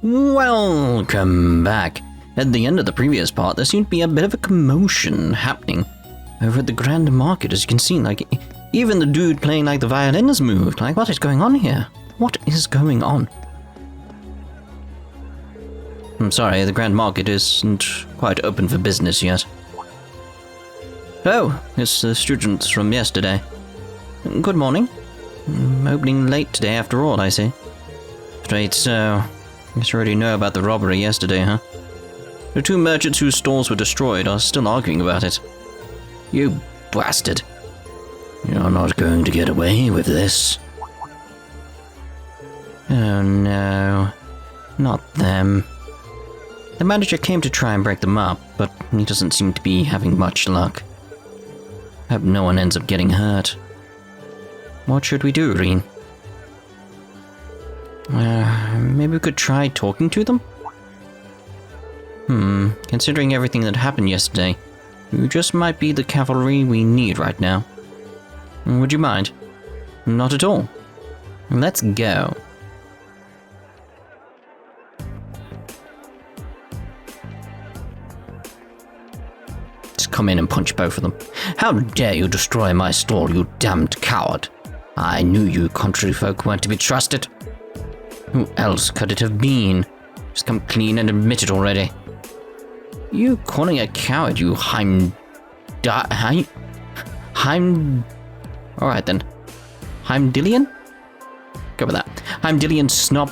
Welcome back. At the end of the previous part, there seemed to be a bit of a commotion happening over at the Grand Market, as you can see. Like, even the dude playing like the violin has moved. Like, what is going on here? What is going on? I'm sorry, the Grand Market isn't quite open for business yet. Oh, it's the students from yesterday. Good morning. Opening late today after all, I see. Straight so. Guess you already know about the robbery yesterday, huh? The two merchants whose stalls were destroyed are still arguing about it. You bastard. You're not going to get away with this. Oh no. Not them. The manager came to try and break them up, but he doesn't seem to be having much luck. Hope no one ends up getting hurt. What should we do, Reen? Maybe we could try talking to them? Considering everything that happened yesterday, you just might be the cavalry we need right now. Would you mind? Not at all. Let's go. Just come in and punch both of them. How dare you destroy my stall, you damned coward! I knew you country folk weren't to be trusted. Who else could it have been? Just come clean and admit it already. You calling a coward, you Alright then. Heimdillian? Go with that. Heimdillian snob.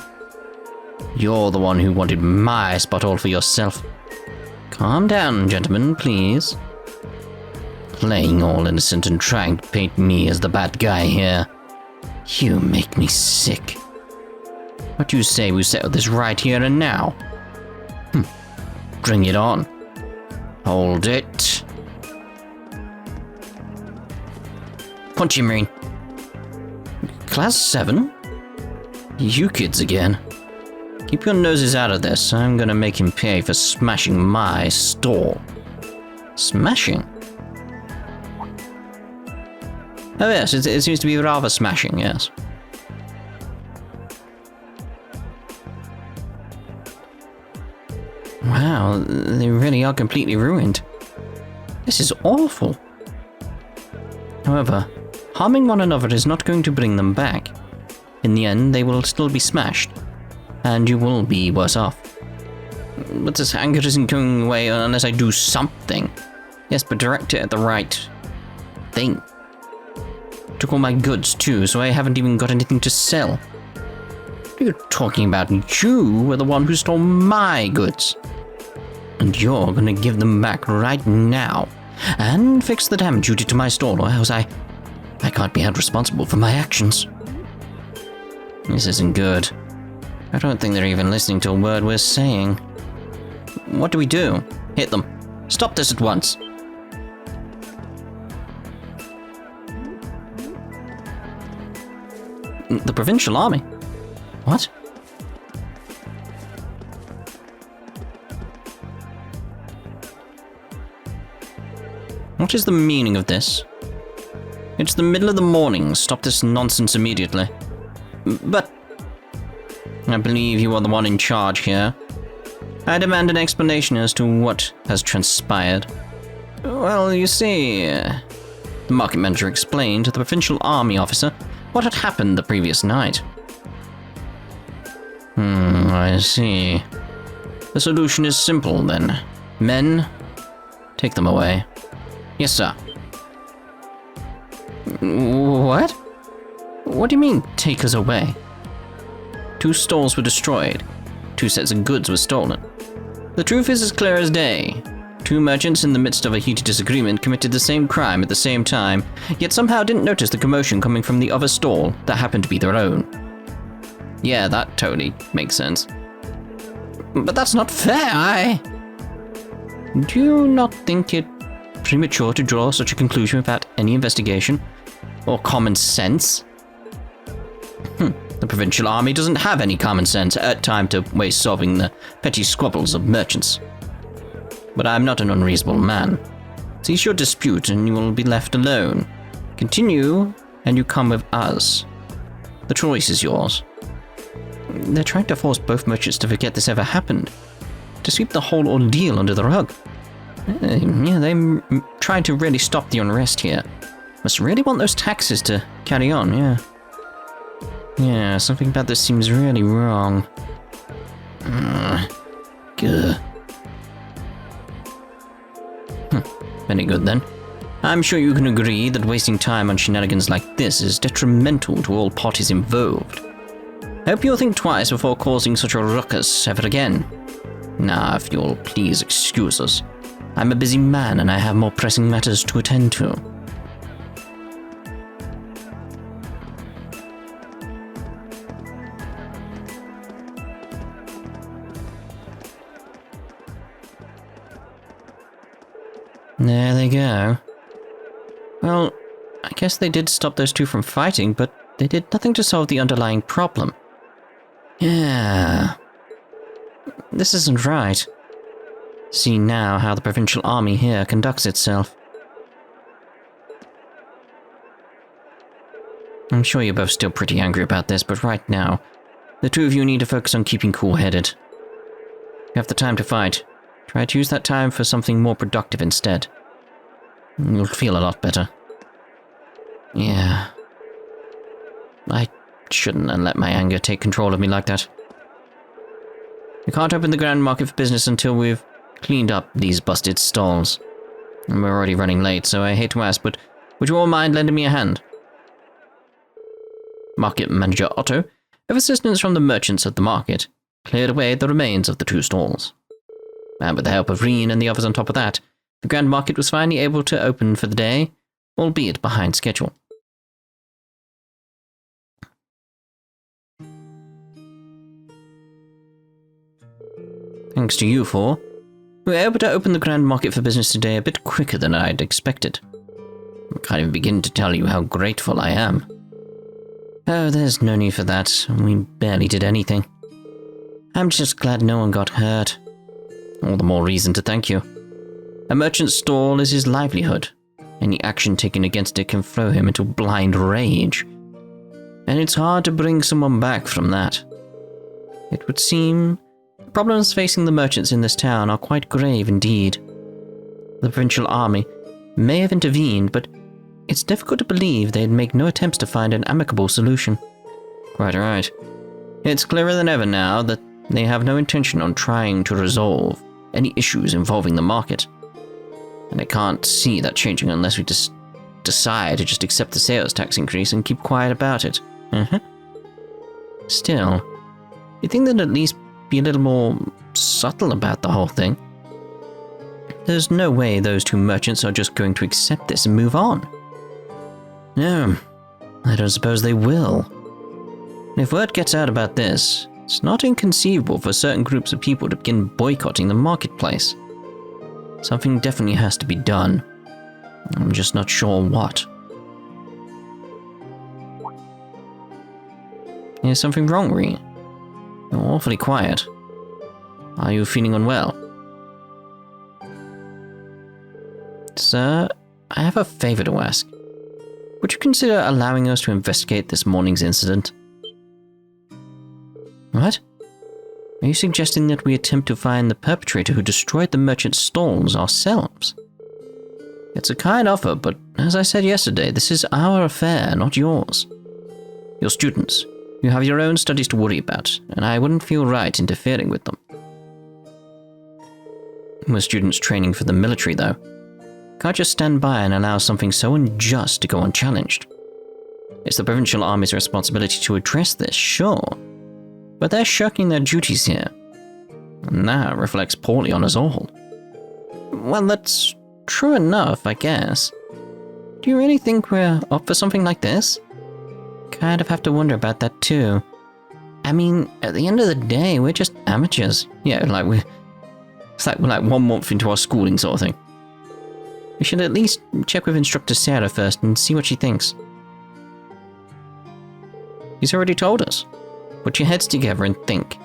You're the one who wanted my spot all for yourself. Calm down, gentlemen, please. Playing all innocent and trying to paint me as the bad guy here. You make me sick. What do you say we settle this right here and now? Bring it on. Hold it. Punch him, Marine. Class VII? You kids again. Keep your noses out of this. I'm gonna make him pay for smashing my stall. Smashing? Oh yes, it seems to be rather smashing, yes. Wow, they really are completely ruined. This is awful. However, harming one another is not going to bring them back. In the end, they will still be smashed, and you will be worse off. But this anger isn't going away unless I do something. Yes, but direct it at the right thing. Took all my goods too, so I haven't even got anything to sell. What are you talking about? You were the one who stole my goods. And you're gonna give them back right now. And fix the damage you did to my stall, or else I can't be held responsible for my actions. This isn't good. I don't think they're even listening to a word we're saying. What do we do? Hit them. Stop this at once. The Provincial Army? What? What is the meaning of this? It's the middle of the morning. Stop this nonsense immediately. But I believe you are the one in charge here. I demand an explanation as to what has transpired. Well, you see, the market manager explained to the provincial army officer what had happened the previous night. I see. The solution is simple, then. Men, take them away. Yes, sir. What? What do you mean, take us away? 2 stalls were destroyed. 2 sets of goods were stolen. The truth is as clear as day. 2 merchants in the midst of a heated disagreement committed the same crime at the same time, yet somehow didn't notice the commotion coming from the other stall that happened to be their own. Yeah, that totally makes sense. But that's not fair, Do you not think it premature to draw such a conclusion without any investigation or common sense? The provincial army doesn't have any common sense at time to waste solving the petty squabbles of merchants. But I'm not an unreasonable man. Cease your dispute and you will be left alone. Continue and you come with us. The choice is yours. They're trying to force both merchants to forget this ever happened, to sweep the whole ordeal under the rug. Yeah, they're trying to really stop the unrest here. Must really want those taxes to carry on, yeah. Yeah, something about this seems really wrong. Gah. Very good then. I'm sure you can agree that wasting time on shenanigans like this is detrimental to all parties involved. Hope you'll think twice before causing such a ruckus ever again. Now, if you'll please excuse us. I'm a busy man and I have more pressing matters to attend to. There they go. Well, I guess they did stop those two from fighting, but they did nothing to solve the underlying problem. Yeah. This isn't right. See now how the provincial army here conducts itself. I'm sure you're both still pretty angry about this, but right now, the two of you need to focus on keeping cool-headed. You have the time to fight. Try to use that time for something more productive instead. You'll feel a lot better. Yeah. I shouldn't have let my anger take control of me like that. We can't open the grand market for business until we've cleaned up these busted stalls. And we're already running late, so I hate to ask, but would you all mind lending me a hand? Market Manager Otto, with assistance from the merchants at the market, cleared away the remains of the two stalls. And with the help of Reen and the others on top of that, the grand market was finally able to open for the day, albeit behind schedule. Thanks to you four, we were able to open the grand market for business today a bit quicker than I'd expected. I can't even begin to tell you how grateful I am. Oh, there's no need for that. We barely did anything. I'm just glad no one got hurt. All the more reason to thank you. A merchant's stall is his livelihood. Any action taken against it can throw him into blind rage. And it's hard to bring someone back from that. It would seem the problems facing the merchants in this town are quite grave indeed. The provincial army may have intervened, but it's difficult to believe they'd make no attempts to find an amicable solution. Quite right. It's clearer than ever now that they have no intention on trying to resolve any issues involving the market. And I can't see that changing unless we just decide to just accept the sales tax increase and keep quiet about it. Still, you'd think they'd at least be a little more subtle about the whole thing. There's no way those two merchants are just going to accept this and move on. No, I don't suppose they will. If word gets out about this, it's not inconceivable for certain groups of people to begin boycotting the marketplace. Something definitely has to be done. I'm just not sure what. Is something wrong, Reen? You're awfully quiet. Are you feeling unwell? Sir, I have a favor to ask. Would you consider allowing us to investigate this morning's incident? What? Are you suggesting that we attempt to find the perpetrator who destroyed the merchant's stalls ourselves? It's a kind offer, but as I said yesterday, this is our affair, not yours. You're students. You have your own studies to worry about, and I wouldn't feel right interfering with them. We're students training for the military, though. Can't just stand by and allow something so unjust to go unchallenged. It's the provincial army's responsibility to address this, sure. But they're shirking their duties here. And that reflects poorly on us all. Well, that's true enough, I guess. Do you really think we're up for something like this? Kind of have to wonder about that too. I mean, at the end of the day, we're just amateurs. Yeah, it's like we're like 1 month into our schooling sort of thing. We should at least check with Instructor Sarah first and see what she thinks. He's already told us. Put your heads together and think,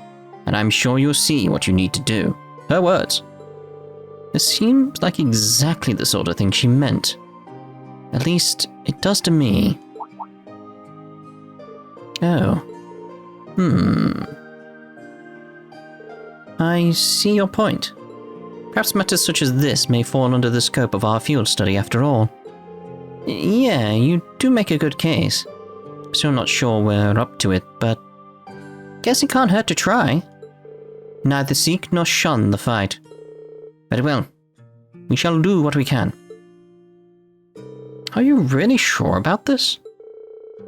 and I'm sure you'll see what you need to do. Her words. This seems like exactly the sort of thing she meant. At least, it does to me. Oh. I see your point. Perhaps matters such as this may fall under the scope of our field study after all. Yeah, you do make a good case. Still not sure we're up to it, but guess it can't hurt to try. Neither seek nor shun the fight. Very well. We shall do what we can. Are you really sure about this?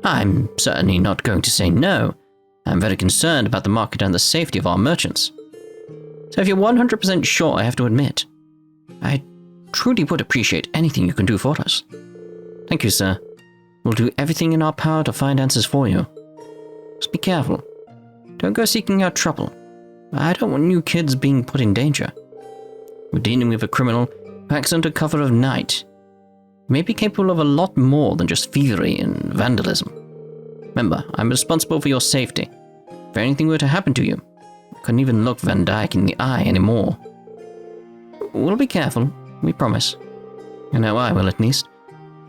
I'm certainly not going to say no. I'm very concerned about the market and the safety of our merchants. So if you're 100% sure, I have to admit, I truly would appreciate anything you can do for us. Thank you, sir. We'll do everything in our power to find answers for you. Just be careful. Don't go seeking out trouble. I don't want you kids being put in danger. We're dealing with a criminal who acts under cover of night. He may be capable of a lot more than just thievery and vandalism. Remember, I'm responsible for your safety. If anything were to happen to you, I couldn't even look Van Dyke in the eye anymore. We'll be careful, we promise. I know I will, at least.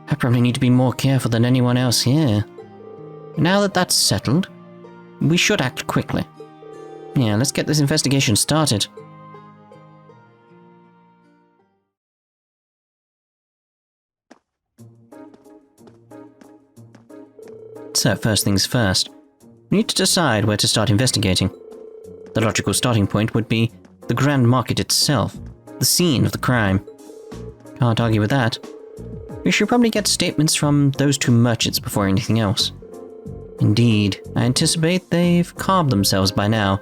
I probably need to be more careful than anyone else here. Now that that's settled, we should act quickly. Yeah, let's get this investigation started. So, first things first, we need to decide where to start investigating. The logical starting point would be the Grand Market itself, the scene of the crime. Can't argue with that. We should probably get statements from those two merchants before anything else. Indeed, I anticipate they've calmed themselves by now,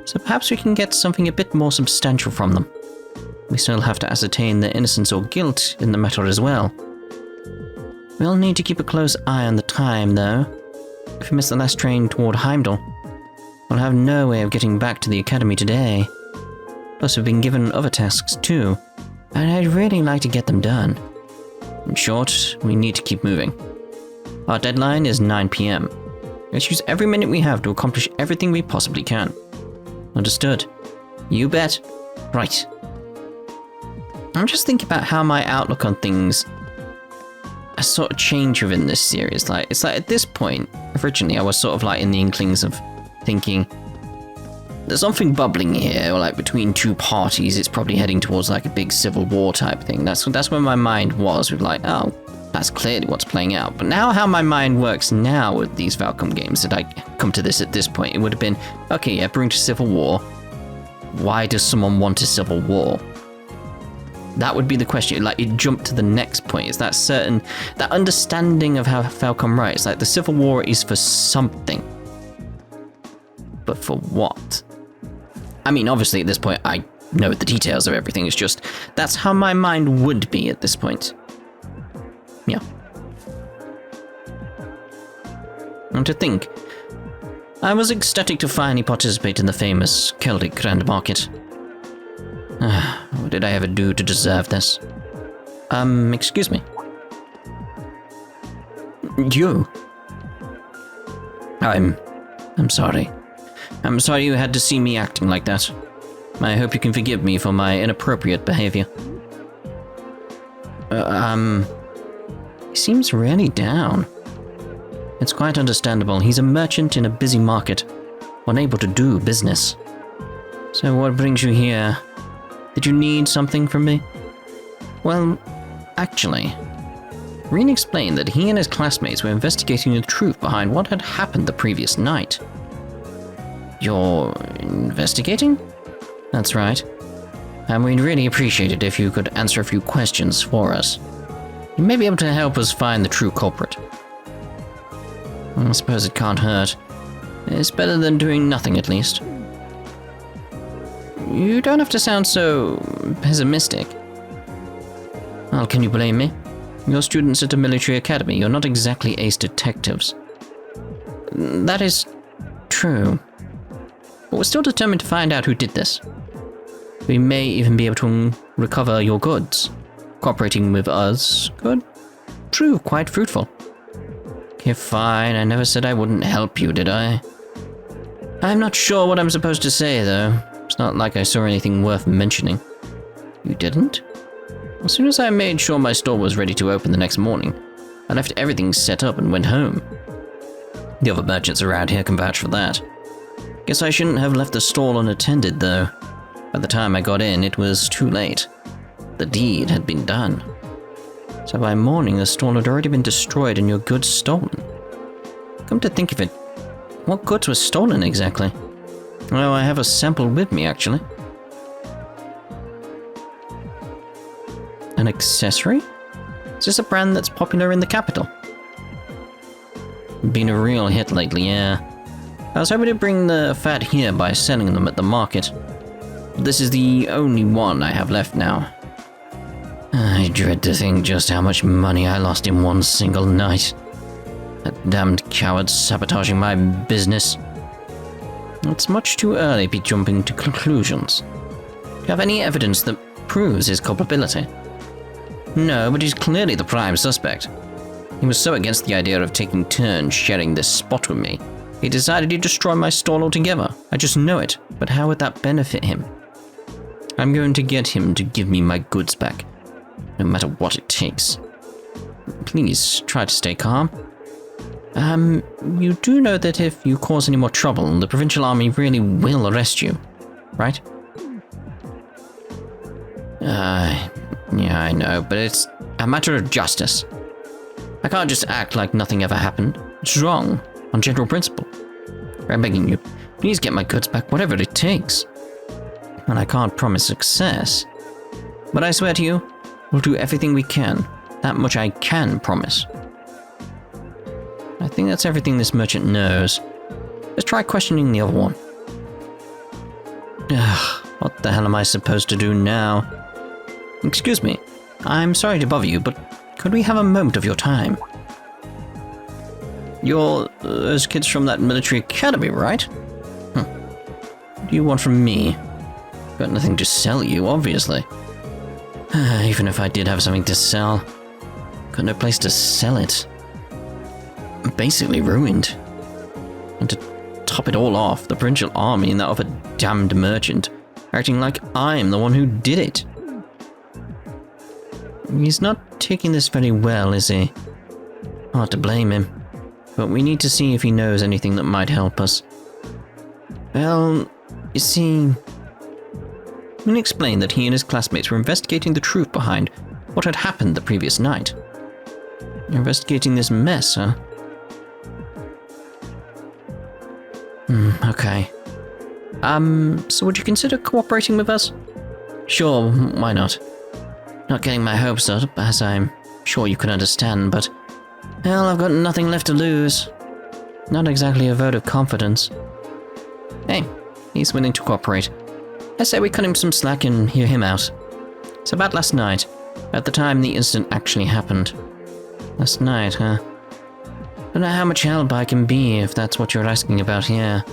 so perhaps we can get something a bit more substantial from them. We still have to ascertain their innocence or guilt in the matter as well. We'll need to keep a close eye on the time, though. If we miss the last train toward Heimdall, we'll have no way of getting back to the academy today. Plus, we've been given other tasks too, and I'd really like to get them done. In short, we need to keep moving. Our deadline is 9 PM. Let's use every minute we have to accomplish everything we possibly can. Understood? You bet. Right. I'm just thinking about how my outlook on things has sort of changed within this series. It's like at this point, originally I was sort of like in the inklings of thinking there's something bubbling here, or like between two parties, it's probably heading towards like a big civil war type thing. That's where my mind was, with like, oh, that's clearly what's playing out. But now how my mind works now with these Falcom games, that I come to this at this point, it would have been, okay, yeah, bring to civil war. Why does someone want a civil war? That would be the question. Like, it jumped to the next point. It's that understanding of how Falcom writes. Like, the Civil War is for something. But for what? I mean, obviously, at this point, I know the details of everything. It's just, that's how my mind would be at this point. Yeah. And to think, I was ecstatic to finally participate in the famous Celtic Grand Market. What did I ever do to deserve this? Excuse me. You? I'm sorry. I'm sorry you had to see me acting like that. I hope you can forgive me for my inappropriate behavior. He seems really down. It's quite understandable. He's a merchant in a busy market, unable to do business. So what brings you here? Did you need something from me? Well, actually, Reen explained that he and his classmates were investigating the truth behind what had happened the previous night. You're investigating? That's right. And we'd really appreciate it if you could answer a few questions for us. You may be able to help us find the true culprit. I suppose it can't hurt. It's better than doing nothing, at least. You don't have to sound so pessimistic. Well, can you blame me? You're students at a military academy. You're not exactly ace detectives. That is true. But we're still determined to find out who did this. We may even be able to recover your goods. Cooperating with us could prove quite fruitful. Okay, fine. I never said I wouldn't help you, did I? I'm not sure what I'm supposed to say, though. It's not like I saw anything worth mentioning. You didn't? As soon as I made sure my store was ready to open the next morning, I left everything set up and went home. The other merchants around here can vouch for that. Guess I shouldn't have left the stall unattended, though. By the time I got in, it was too late. The deed had been done. So by morning, the stall had already been destroyed and your goods stolen. Come to think of it, what goods were stolen exactly? Well, I have a sample with me, actually. An accessory? Is this a brand that's popular in the capital? Been a real hit lately, yeah. I was hoping to bring the fat here by selling them at the market. This is the only one I have left now. I dread to think just how much money I lost in one single night. That damned coward sabotaging my business. It's much too early to be jumping to conclusions. Do you have any evidence that proves his culpability? No, but he's clearly the prime suspect. He was so against the idea of taking turns sharing this spot with me, he decided he'd destroy my stall altogether. I just know it, but how would that benefit him? I'm going to get him to give me my goods back, no matter what it takes. Please, try to stay calm. You do know that if you cause any more trouble, the provincial army really will arrest you, right? Yeah, I know, but it's a matter of justice. I can't just act like nothing ever happened. It's wrong, on general principle. I'm begging you, please get my goods back, whatever it takes. And I can't promise success, but I swear to you, we'll do everything we can. That much I can promise. I think that's everything this merchant knows. Let's try questioning the other one. What the hell am I supposed to do now? Excuse me, I'm sorry to bother you, but could we have a moment of your time? You're those kids from that military academy, right? What do you want from me? Got nothing to sell you, obviously. Even if I did have something to sell, got no place to sell it. I'm basically ruined. And to top it all off, the provincial army and that other damned merchant are acting like I'm the one who did it. He's not taking this very well, is he? Hard to blame him. But we need to see if he knows anything that might help us. Well, you see, we can explain that he and his classmates were investigating the truth behind what had happened the previous night. You're investigating this mess, huh? Okay. So would you consider cooperating with us? Sure, why not? Not getting my hopes up, as I'm sure you can understand, but well, I've got nothing left to lose. Not exactly a vote of confidence. Hey, he's willing to cooperate. I say we cut him some slack and hear him out. It's about last night, at the time the incident actually happened. Last night, huh? Don't know how much help I can be if that's what you're asking about here.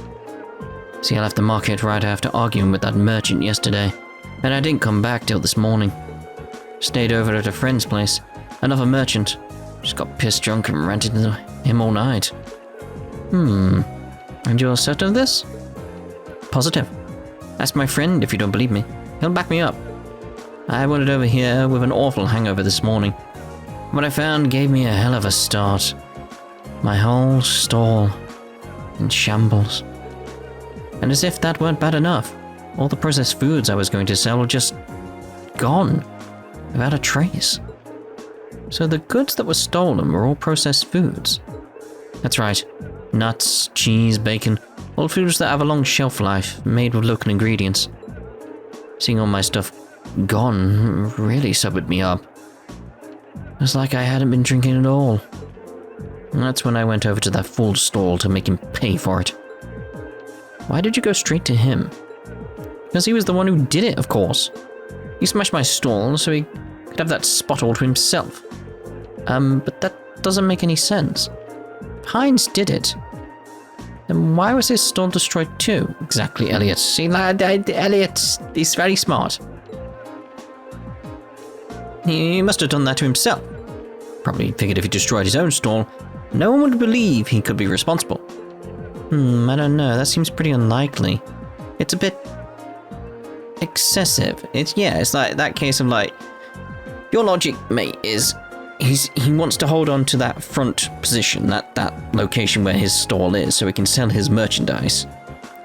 See, I left the market right after arguing with that merchant yesterday, and I didn't come back till this morning. Stayed over at a friend's place, another merchant. Just got pissed drunk and ranted to him all night. And you're certain of this? Positive. Ask my friend if you don't believe me. He'll back me up. I wandered over here with an awful hangover this morning. What I found gave me a hell of a start. My whole stall in shambles. And as if that weren't bad enough, all the processed foods I was going to sell were just gone, without a trace. So the goods that were stolen were all processed foods. That's right. Nuts, cheese, bacon, all foods that have a long shelf life, made with local ingredients. Seeing all my stuff gone really sobered me up. It was like I hadn't been drinking at all. And that's when I went over to that fool's stall to make him pay for it. Why did you go straight to him? Because he was the one who did it, of course. He smashed my stall so he could have that spot all to himself. But that doesn't make any sense. If Hines did it, then why was his stall destroyed too? Exactly, Elliot. See, Elliot, he's very smart. He must have done that to himself. Probably figured if he destroyed his own stall, no one would believe he could be responsible. I don't know. That seems pretty unlikely. It's a bit excessive. It's like that case of like, your logic, mate, is he wants to hold on to that front position, that location where his stall is, so he can sell his merchandise.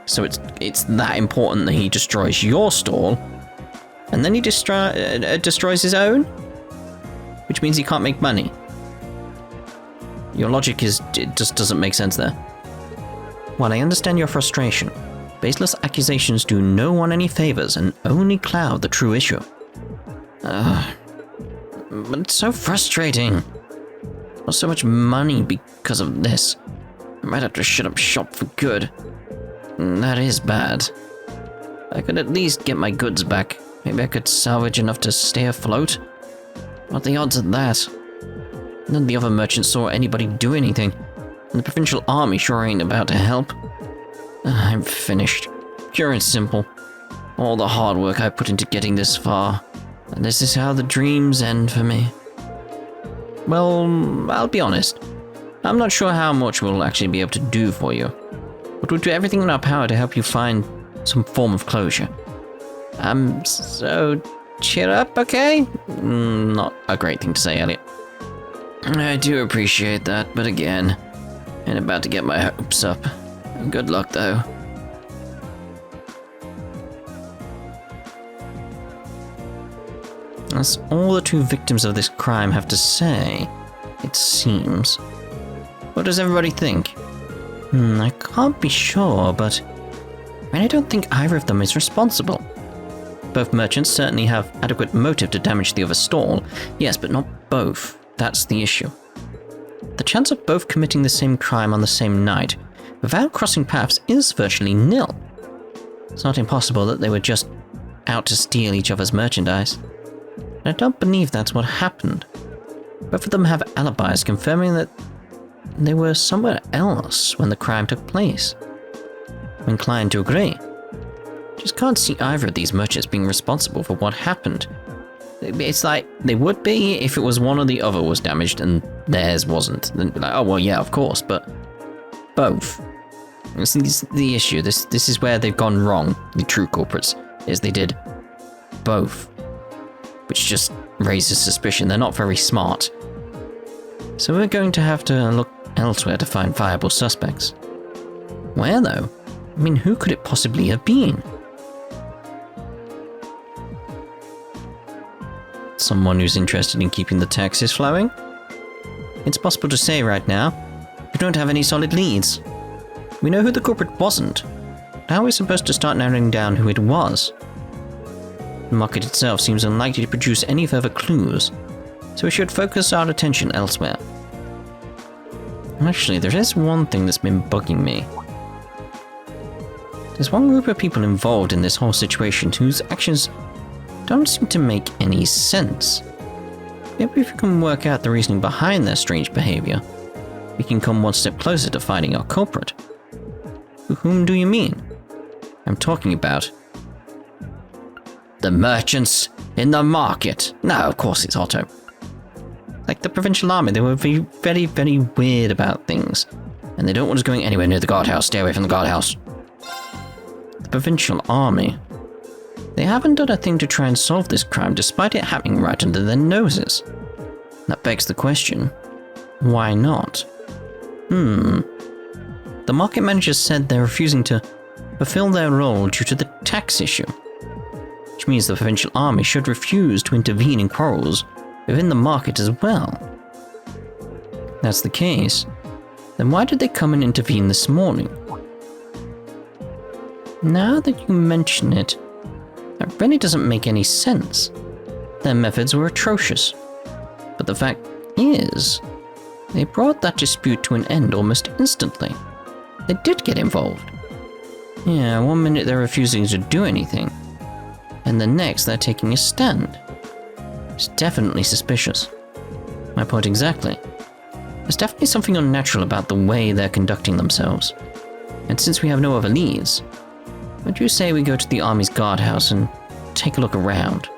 So it's that important that he destroys your stall, and then he destroys his own? Which means he can't make money. Your logic it just doesn't make sense there. While I understand your frustration, baseless accusations do no one any favors and only cloud the true issue. But it's so frustrating. Lost so much money because of this. I might have to shut up shop for good. That is bad. I could at least get my goods back. Maybe I could salvage enough to stay afloat. What are the odds of that? None of the other merchants saw anybody do anything, and the provincial army sure ain't about to help. I'm finished. Pure and simple. All the hard work I put into getting this far, and this is how the dreams end for me. Well, I'll be honest. I'm not sure how much we'll actually be able to do for you, but we'll do everything in our power to help you find some form of closure. So cheer up, okay? Not a great thing to say, Elliot. I do appreciate that, but again, ain't about to get my hopes up. Good luck, though. That's all the two victims of this crime have to say, it seems. What does everybody think? I can't be sure, but I don't think either of them is responsible. Both merchants certainly have adequate motive to damage the other stall, yes, but not both. That's the issue. The chance of both committing the same crime on the same night, without crossing paths, is virtually nil. It's not impossible that they were just out to steal each other's merchandise. And I don't believe that's what happened. Both of them have alibis confirming that they were somewhere else when the crime took place. I'm inclined to agree. Just can't see either of these merchants being responsible for what happened. It's like they would be if it was one or the other was damaged and theirs wasn't. Then be like, oh well, yeah, of course, but both. This is the issue. This is where they've gone wrong. The true culprits is they did both, which just raises suspicion. They're not very smart. So we're going to have to look elsewhere to find viable suspects. Where though? I mean, who could it possibly have been? Someone who's interested in keeping the taxes flowing? It's possible to say right now. We don't have any solid leads. We know who the culprit wasn't. How are we supposed to start narrowing down who it was? The market itself seems unlikely to produce any further clues, so we should focus our attention elsewhere. Actually, there is one thing that's been bugging me. There's one group of people involved in this whole situation whose actions don't seem to make any sense. Maybe if we can work out the reasoning behind their strange behavior, we can come one step closer to finding our culprit. Whom do you mean? I'm talking about the merchants in the market. No, of course it's Otto. Like the provincial army, they were very, very weird about things, and they don't want us going anywhere near the guardhouse. Stay away from the guardhouse. The provincial army. They haven't done a thing to try and solve this crime despite it happening right under their noses. That begs the question, why not? The market managers said they're refusing to fulfill their role due to the tax issue, which means the provincial army should refuse to intervene in quarrels within the market as well. If that's the case, then why did they come and intervene this morning? Now that you mention it, that really doesn't make any sense. Their methods were atrocious. But the fact is, they brought that dispute to an end almost instantly. They did get involved. Yeah, one minute they're refusing to do anything, and the next they're taking a stand. It's definitely suspicious. My point exactly. There's definitely something unnatural about the way they're conducting themselves. And since we have no other leads, would you say we go to the army's guardhouse and take a look around?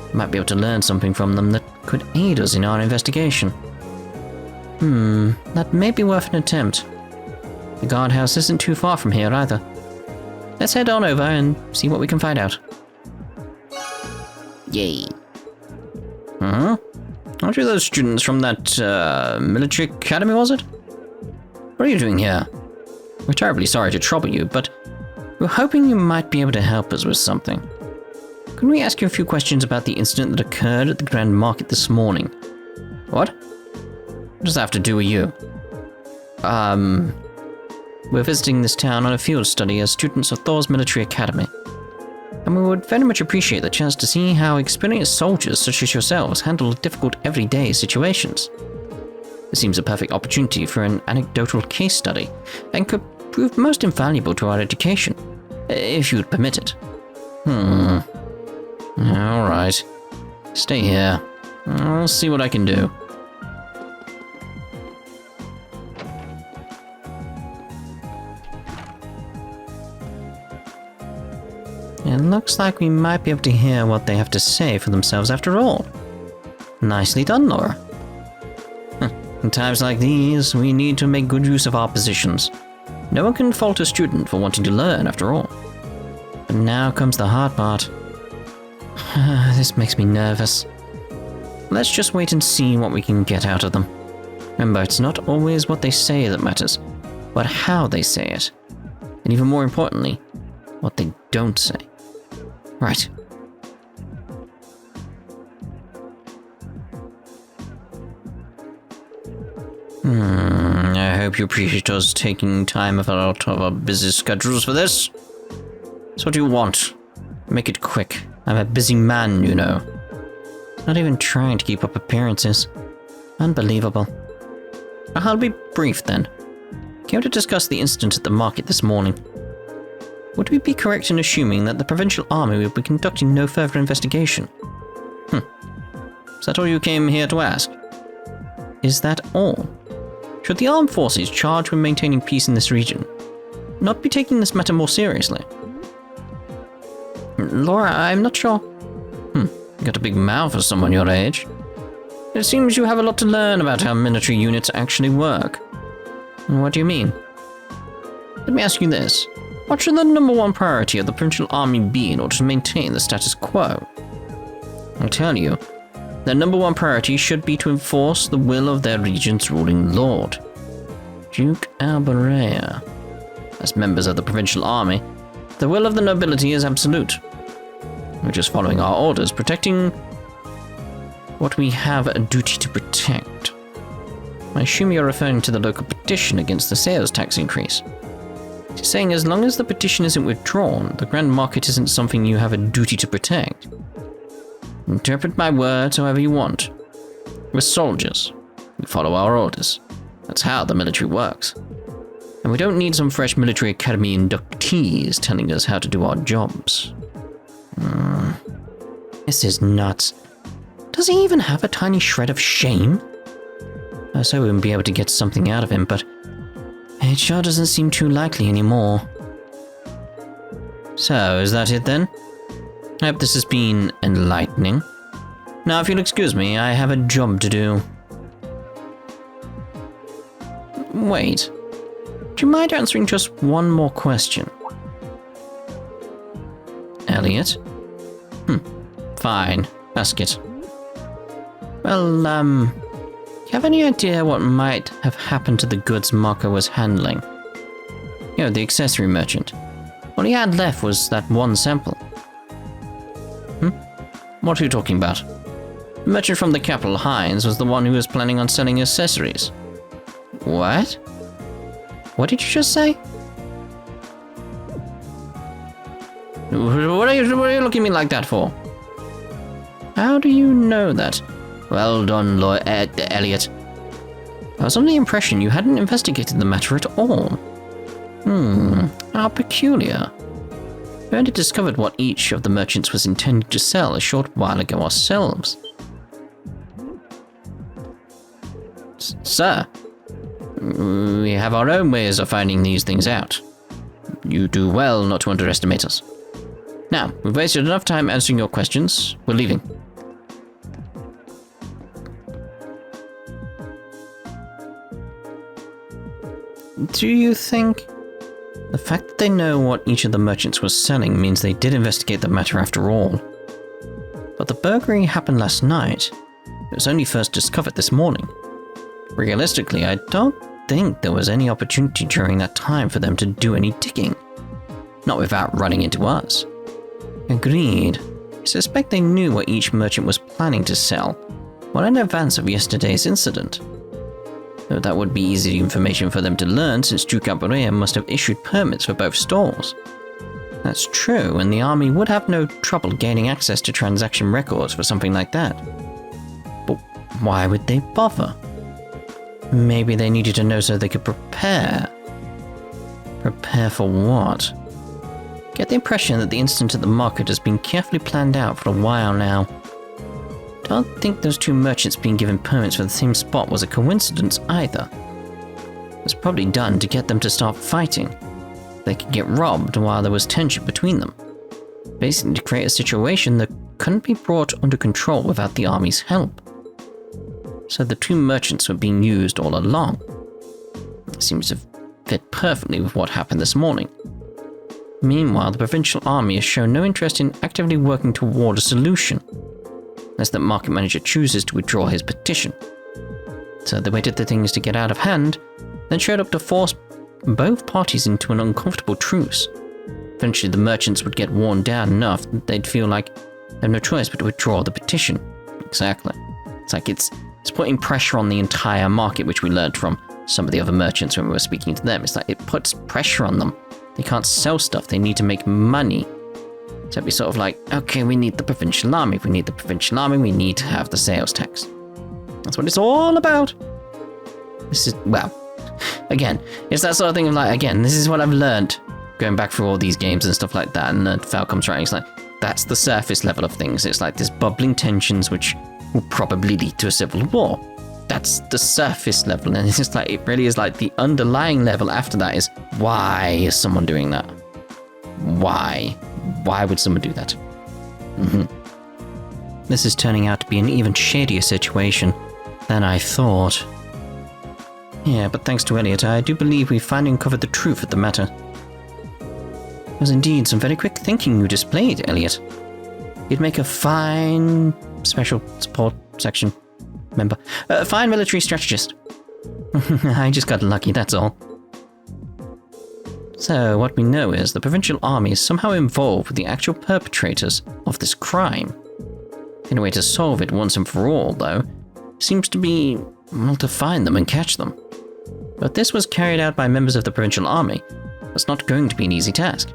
We might be able to learn something from them that could aid us in our investigation. That may be worth an attempt. The guardhouse isn't too far from here either. Let's head on over and see what we can find out. Yay. Aren't you those students from that military academy, was it? What are you doing here? We're terribly sorry to trouble you, but We're hoping you might be able to help us with something. Can we ask you a few questions about the incident that occurred at the Grand Market this morning? What? What does that have to do with you? We're visiting this town on a field study as students of Thors Military Academy. And we would very much appreciate the chance to see how experienced soldiers such as yourselves handle difficult everyday situations. It seems a perfect opportunity for an anecdotal case study, and could prove most invaluable to our education, if you would permit it. Alright. Stay here. I'll see what I can do. It looks like we might be able to hear what they have to say for themselves after all. Nicely done, Laura. In times like these, we need to make good use of our positions. No one can fault a student for wanting to learn, after all. But now comes the hard part. This makes me nervous. Let's just wait and see what we can get out of them. Remember, it's not always what they say that matters, but how they say it. And even more importantly, what they don't say. Right. I hope you appreciate us taking time out of our busy schedules for this. So what do you want? Make it quick. I'm a busy man, you know. Not even trying to keep up appearances. Unbelievable. I'll be brief then. Came to discuss the incident at the market this morning. Would we be correct in assuming that the Provincial Army will be conducting no further investigation? Is that all you came here to ask? Is that all? Should the armed forces charged with maintaining peace in this region not be taking this matter more seriously? Laura, I'm not sure. You got a big mouth for someone your age. It seems you have a lot to learn about how military units actually work. What do you mean? Let me ask you this. What should the number one priority of the Provincial Army be in order to maintain the status quo? I'll tell you. Their number one priority should be to enforce the will of their region's ruling lord, Duke Erebonia. As members of the Provincial Army, the will of the nobility is absolute. We're just following our orders, protecting what we have a duty to protect. I assume you're referring to the local petition against the sales tax increase. She's saying as long as the petition isn't withdrawn, the Grand Market isn't something you have a duty to protect. Interpret my words however you want. We're soldiers. We follow our orders. That's how the military works. And we don't need some fresh military academy inductees telling us how to do our jobs. This is nuts. Does he even have a tiny shred of shame? I was hoping we'd be able to get something out of him, but it sure doesn't seem too likely anymore. So, is that it then? I hope this has been enlightening. Now, if you'll excuse me, I have a job to do. Wait. Do you mind answering just one more question? Elliot? Fine. Ask it. Well, do you have any idea what might have happened to the goods Marco was handling? You know, the accessory merchant. All he had left was that one sample. What are you talking about? The merchant from the capital, Hines, was the one who was planning on selling accessories. What? What did you just say? What are you looking at me like that for? How do you know that? Well done, Elliot. I was under the impression you hadn't investigated the matter at all. How peculiar. We only discovered what each of the merchants was intending to sell a short while ago ourselves. Sir, we have our own ways of finding these things out. You do well not to underestimate us. Now, we've wasted enough time answering your questions. We're leaving. Do you think the fact that they know what each of the merchants was selling means they did investigate the matter after all? But the burglary happened last night. It was only first discovered this morning. Realistically, I don't think there was any opportunity during that time for them to do any digging. Not without running into us. Agreed. I suspect they knew what each merchant was planning to sell, well in advance of yesterday's incident. Though that would be easy information for them to learn, since Duke Erebonia must have issued permits for both stalls. That's true, and the army would have no trouble gaining access to transaction records for something like that. But why would they bother? Maybe they needed to know so they could prepare. Prepare for what? Get the impression that the incident at the market has been carefully planned out for a while now. Don't think those two merchants being given permits for the same spot was a coincidence either. It was probably done to get them to start fighting. They could get robbed while there was tension between them. Basically to create a situation that couldn't be brought under control without the army's help. So the two merchants were being used all along. It seems to fit perfectly with what happened this morning. Meanwhile, the provincial army has shown no interest in actively working toward a solution, unless the market manager chooses to withdraw his petition. So they waited for things to get out of hand, then showed up to force both parties into an uncomfortable truce. Eventually the merchants would get worn down enough that they'd feel like they have no choice but to withdraw the petition. Exactly. It's like it's putting pressure on the entire market, which we learned from some of the other merchants when we were speaking to them. It's like it puts pressure on them. They can't sell stuff, they need to make money. So it'd be sort of like, okay, we need the provincial army. If we need the provincial army, we need to have the sales tax. That's what it's all about. This is, well, again, it's that sort of thing of like, again, this is what I've learned going back through all these games and stuff like that, and Falcom's writing, it's like, that's the surface level of things. It's like there's bubbling tensions which will probably lead to a civil war. That's the surface level, and it's just like, it really is like the underlying level after that is, why is someone doing that? Why? Why would someone do that? This is turning out to be an even shadier situation than I thought. Yeah, but thanks to Elliot, I do believe we finally uncovered the truth of the matter. It was indeed some very quick thinking you displayed, Elliot. You'd make a fine special support section member. A fine military strategist. I just got lucky, that's all. So, what we know is the provincial army is somehow involved with the actual perpetrators of this crime. The only way to solve it once and for all, though, seems to be, well, to find them and catch them. But this was carried out by members of the provincial army. It's not going to be an easy task.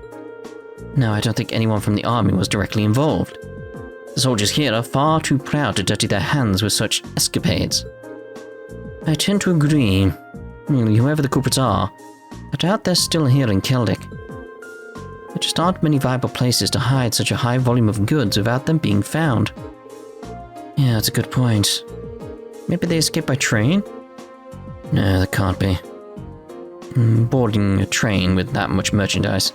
No, I don't think anyone from the army was directly involved. The soldiers here are far too proud to dirty their hands with such escapades. I tend to agree. Really, whoever the culprits are, I doubt they're still here in Keldic. There just aren't many viable places to hide such a high volume of goods without them being found. Yeah, that's a good point. Maybe they escaped by train? No, that can't be. Boarding a train with that much merchandise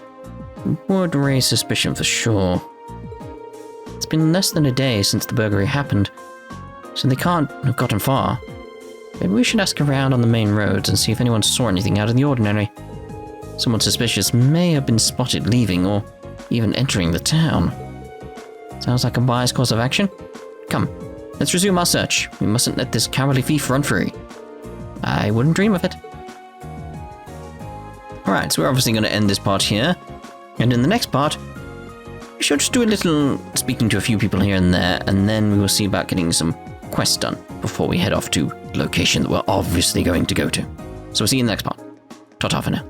would raise suspicion for sure. It's been less than a day since the burglary happened, so they can't have gotten far. Maybe we should ask around on the main roads and see if anyone saw anything out of the ordinary. Someone suspicious may have been spotted leaving or even entering the town. Sounds like a wise course of action. Come, let's resume our search. We mustn't let this cowardly thief run free. I wouldn't dream of it. Alright, so we're obviously going to end this part here. And in the next part, we should just do a little speaking to a few people here and there, and then we will see about getting some quests done before we head off to the location that we're obviously going to go to. So we'll see you in the next part. Ta-ta for now.